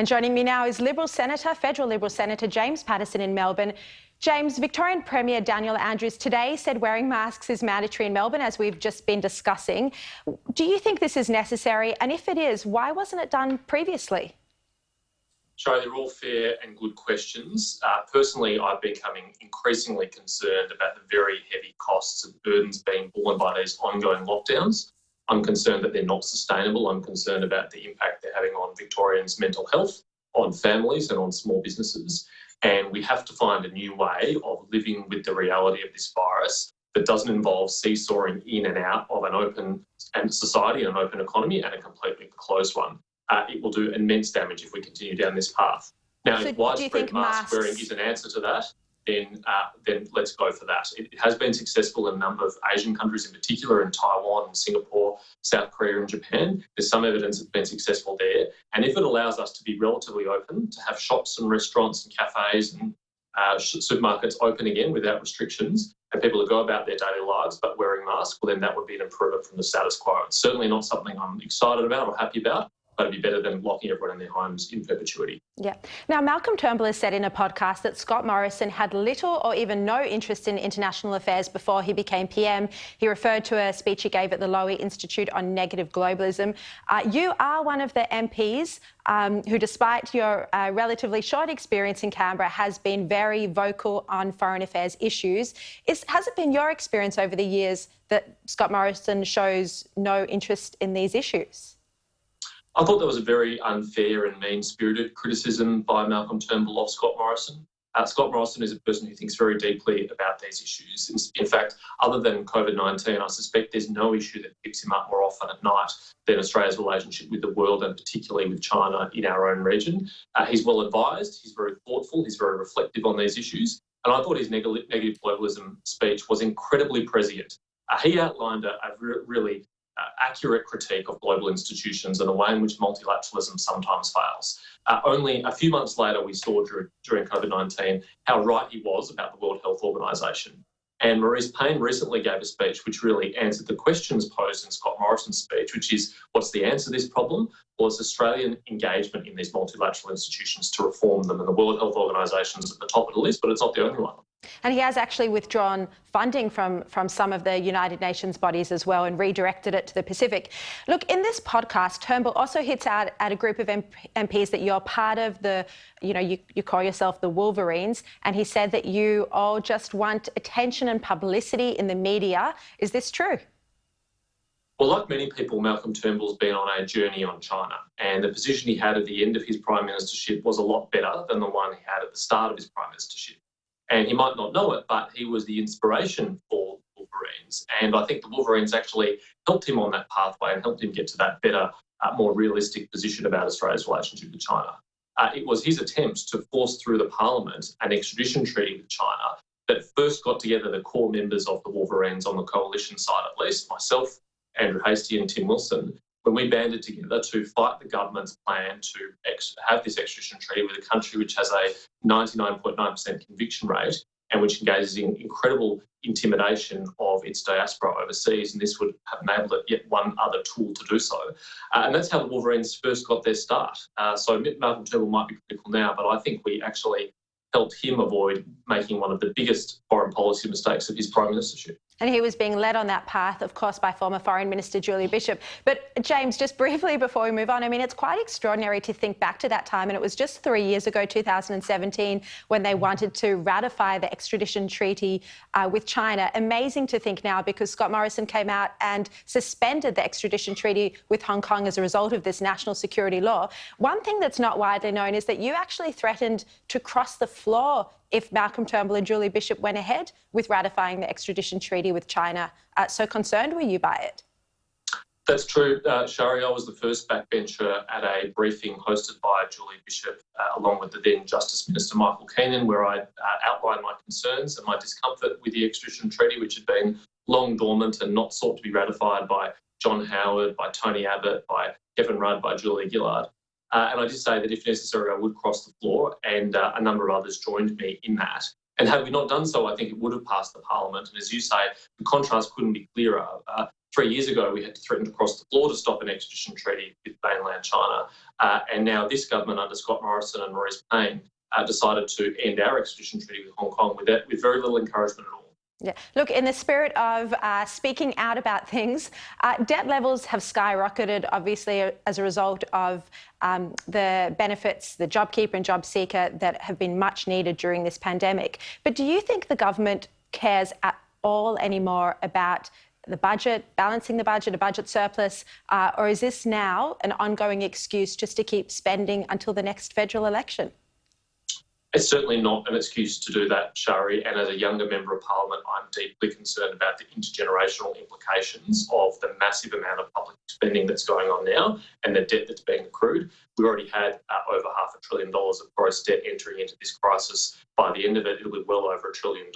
And joining me now is Federal Liberal Senator James Paterson in Melbourne. James, Victorian Premier Daniel Andrews today said wearing masks is mandatory in Melbourne, as we've just been discussing. Do you think this is necessary? And if it is, why wasn't it done previously? Sharri, they're all fair and good questions. Personally, I've been becoming increasingly concerned about the very heavy costs and burdens being borne by these ongoing lockdowns. I'm concerned that they're not sustainable. I'm concerned about the impact they're having on Victorians' mental health, on families and on small businesses. And we have to find a new way of living with the reality of this virus that doesn't involve seesawing in and out of an open society, an open economy, and a completely closed one. It will do immense damage if we continue down this path. Now, if widespread mask wearing is an answer to that, then let's go for that. It has been successful in a number of Asian countries, in particular in Taiwan and Singapore, South Korea and Japan. There's some evidence it's been successful there. And if it allows us to be relatively open, to have shops and restaurants and cafes and supermarkets open again without restrictions, and people to go about their daily lives but wearing masks, well, then that would be an improvement from the status quo. It's certainly not something I'm excited about or happy about, but it'd be better than locking everyone in their homes in perpetuity. Yeah. Now, Malcolm Turnbull has said in a podcast that Scott Morrison had little or even no interest in international affairs before he became PM. He referred to a speech he gave at the Lowy Institute on negative globalism. You are one of the MPs who, despite your relatively short experience in Canberra, has been very vocal on foreign affairs issues. Has it been your experience over the years that Scott Morrison shows no interest in these issues? I thought that was a very unfair and mean-spirited criticism by Malcolm Turnbull of Scott Morrison. Scott Morrison is a person who thinks very deeply about these issues. In fact, other than COVID-19, I suspect there's no issue that keeps him up more often at night than Australia's relationship with the world, and particularly with China in our own region. He's well advised, he's very thoughtful, he's very reflective on these issues. And I thought his negative globalism speech was incredibly prescient. He outlined a really accurate critique of global institutions and the way in which multilateralism sometimes fails. Only a few months later, we saw during COVID-19 how right he was about the World Health Organization. And Maurice Payne recently gave a speech which really answered the questions posed in Scott Morrison's speech, which is, what's the answer to this problem? Well, it's Australian engagement in these multilateral institutions to reform them, and the World Health Organisation is at the top of the list, but it's not the only one. And he has actually withdrawn funding from some of the United Nations bodies as well and redirected it to the Pacific. Look, in this podcast, Turnbull also hits out at a group of MPs that you're part of the, you call yourself the Wolverines, and he said that you all just want attention and publicity in the media. Is this true? Well, like many people, Malcolm Turnbull's been on a journey on China, and the position he had at the end of his prime ministership was a lot better than the one he had at the start of his prime ministership. And he might not know it, but he was the inspiration for Wolverines. And I think the Wolverines actually helped him on that pathway and helped him get to that better, more realistic position about Australia's relationship with China. It was his attempts to force through the Parliament an extradition treaty with China that first got together the core members of the Wolverines on the coalition side, at least, myself, Andrew Hastie and Tim Wilson, when we banded together to fight the government's plan to have this extradition treaty with a country which has a 99.9% conviction rate and which engages in incredible intimidation of its diaspora overseas, and this would have enabled it yet one other tool to do so. And that's how the Wolverines first got their start. So Malcolm Turnbull might be critical now, but I think we actually helped him avoid making one of the biggest foreign policy mistakes of his prime ministership. And he was being led on that path, of course, by former Foreign Minister Julie Bishop. But James, just briefly before we move on, I mean, it's quite extraordinary to think back to that time, and it was just 3 years ago, 2017, when they wanted to ratify the extradition treaty with China. Amazing to think now, because Scott Morrison came out and suspended the extradition treaty with Hong Kong as a result of this national security law. One thing that's not widely known is that you actually threatened to cross the floor if Malcolm Turnbull and Julie Bishop went ahead with ratifying the extradition treaty with China. So concerned were you by it? That's true, Sharri. I was the first backbencher at a briefing hosted by Julie Bishop, along with the then Justice Minister Michael Keenan, where I outlined my concerns and my discomfort with the extradition treaty, which had been long dormant and not sought to be ratified by John Howard, by Tony Abbott, by Kevin Rudd, by Julia Gillard. And I did say that if necessary, I would cross the floor, and a number of others joined me in that. And had we not done so, I think it would have passed the Parliament. And as you say, the contrast couldn't be clearer. 3 years ago, we had to threaten to cross the floor to stop an extradition treaty with mainland China. And now this government under Scott Morrison and Maurice Payne decided to end our extradition treaty with Hong Kong with very little encouragement at all. Yeah. Look, in the spirit of speaking out about things, debt levels have skyrocketed, obviously, as a result of the benefits, the JobKeeper and JobSeeker, that have been much needed during this pandemic. But do you think the government cares at all anymore about the budget, balancing the budget, a budget surplus, or is this now an ongoing excuse just to keep spending until the next federal election? It's certainly not an excuse to do that, Sharri, and as a younger member of Parliament, I'm deeply concerned about the intergenerational implications of the massive amount of public spending that's going on now and the debt that's being accrued. We already had over $500 billion of gross debt entering into this crisis. By the end of it, it'll be well over $1 trillion,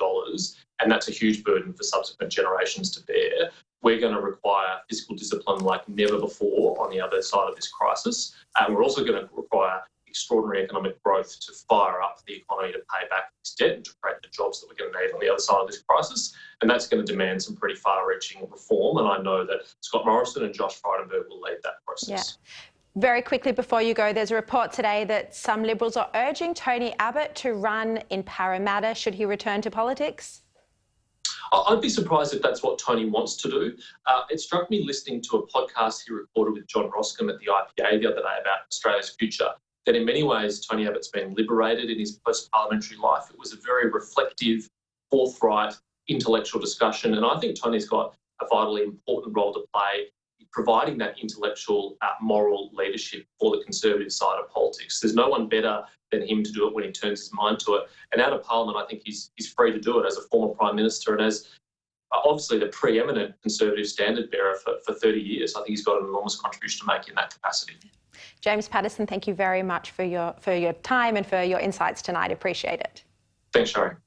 and that's a huge burden for subsequent generations to bear. We're going to require fiscal discipline like never before on the other side of this crisis, and we're also going to require extraordinary economic growth to fire up the economy to pay back this debt and to create the jobs that we're going to need on the other side of this crisis. And that's going to demand some pretty far-reaching reform. And I know that Scott Morrison and Josh Frydenberg will lead that process. Yeah. Very quickly before you go, there's a report today that some Liberals are urging Tony Abbott to run in Parramatta should he return to politics. I'd be surprised if that's what Tony wants to do. It struck me listening to a podcast he recorded with John Roscombe at the IPA the other day about Australia's future, that in many ways Tony Abbott's been liberated in his post-parliamentary life. It was a very reflective, forthright, intellectual discussion, and I think Tony's got a vitally important role to play providing that intellectual, moral leadership for the Conservative side of politics. There's no one better than him to do it when he turns his mind to it. And out of Parliament, I think he's free to do it as a former Prime Minister and as obviously the preeminent Conservative standard bearer for 30 years. I think he's got an enormous contribution to make in that capacity. James Paterson, thank you very much for your time and for your insights tonight. Appreciate it. Thanks, Sharri.